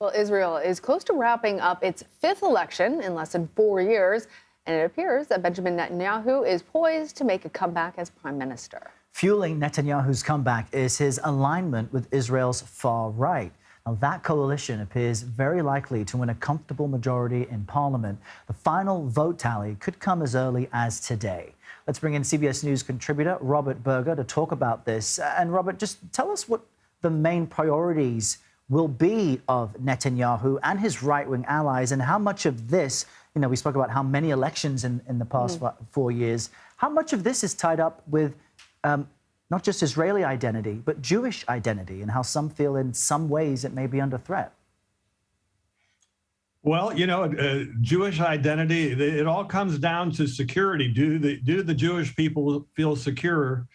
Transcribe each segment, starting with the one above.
Well, Israel is close to wrapping up its fifth election in less than 4 years, and it appears that Benjamin Netanyahu is poised to make a comeback as prime minister. Fueling Netanyahu's comeback is his alignment with Israel's far right. Now, that coalition appears very likely to win a comfortable majority in parliament. The final vote tally could come as early as today. Let's bring in CBS News contributor Robert Berger to talk about this. And Robert, just tell us what the main priorities will be of Netanyahu and his right-wing allies, and how much of this, we spoke about how many elections in the past 4 years, how much of this is tied up with not just Israeli identity, but Jewish identity, and how some feel in some ways it may be under threat? Well, Jewish identity, it all comes down to security. Do the Jewish people feel secure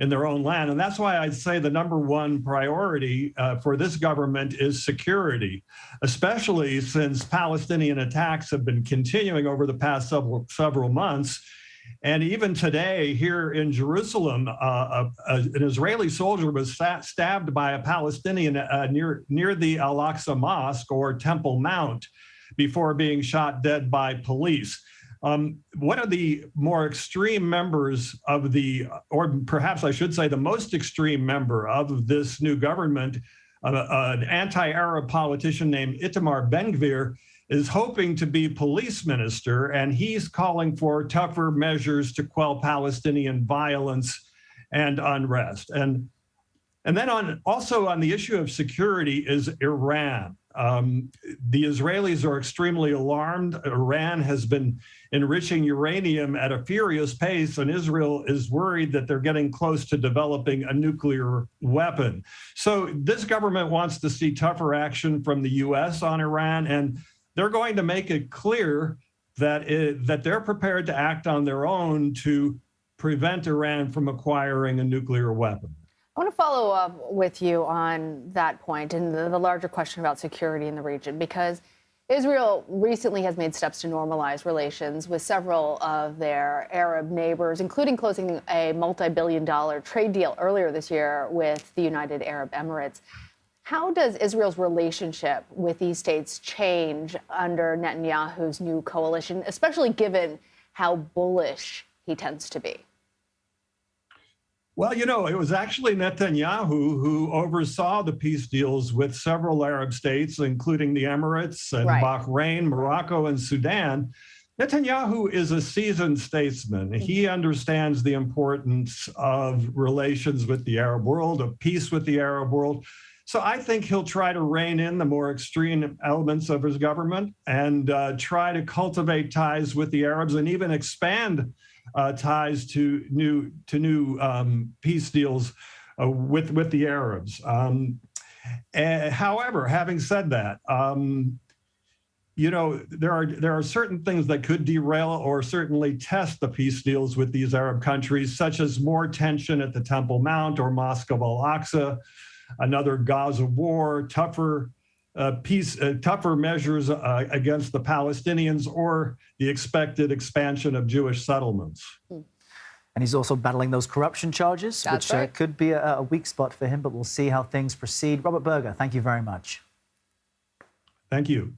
in their own land? And that's why I'd say the number one priority for this government is security, especially since Palestinian attacks have been continuing over the past several months. And even today, here in Jerusalem, an Israeli soldier was stabbed by a Palestinian near the Al-Aqsa Mosque, or Temple Mount, before being shot dead by police. One of the more extreme members of or perhaps I should say the most extreme member of this new government, an anti-Arab politician named Itamar Ben-Gvir, is hoping to be police minister, and he's calling for tougher measures to quell Palestinian violence and unrest. And then also on the issue of security is Iran. The Israelis are extremely alarmed. Iran has been enriching uranium at a furious pace, and Israel is worried that they're getting close to developing a nuclear weapon. So this government wants to see tougher action from the U.S. on Iran, and they're going to make it clear that they're prepared to act on their own to prevent Iran from acquiring a nuclear weapon. I want to follow up with you on that point and the larger question about security in the region, because Israel recently has made steps to normalize relations with several of their Arab neighbors, including closing a multi-billion-dollar trade deal earlier this year with the United Arab Emirates. How does Israel's relationship with these states change under Netanyahu's new coalition, especially given how bullish he tends to be? Well, it was actually Netanyahu who oversaw the peace deals with several Arab states, including the Emirates and Bahrain, Morocco, and Sudan. Netanyahu is a seasoned statesman. He understands the importance of relations with the Arab world, of peace with the Arab world. So I think he'll try to rein in the more extreme elements of his government and try to cultivate ties with the Arabs and even expand ties to new peace deals with the Arabs. However, having said that, there are certain things that could derail or certainly test the peace deals with these Arab countries, such as more tension at the Temple Mount or Mosque of Al-Aqsa, another Gaza war, tougher measures against the Palestinians, or the expected expansion of Jewish settlements. And he's also battling those corruption charges, which could be a weak spot for him, but we'll see how things proceed. Robert Berger, thank you very much. Thank you.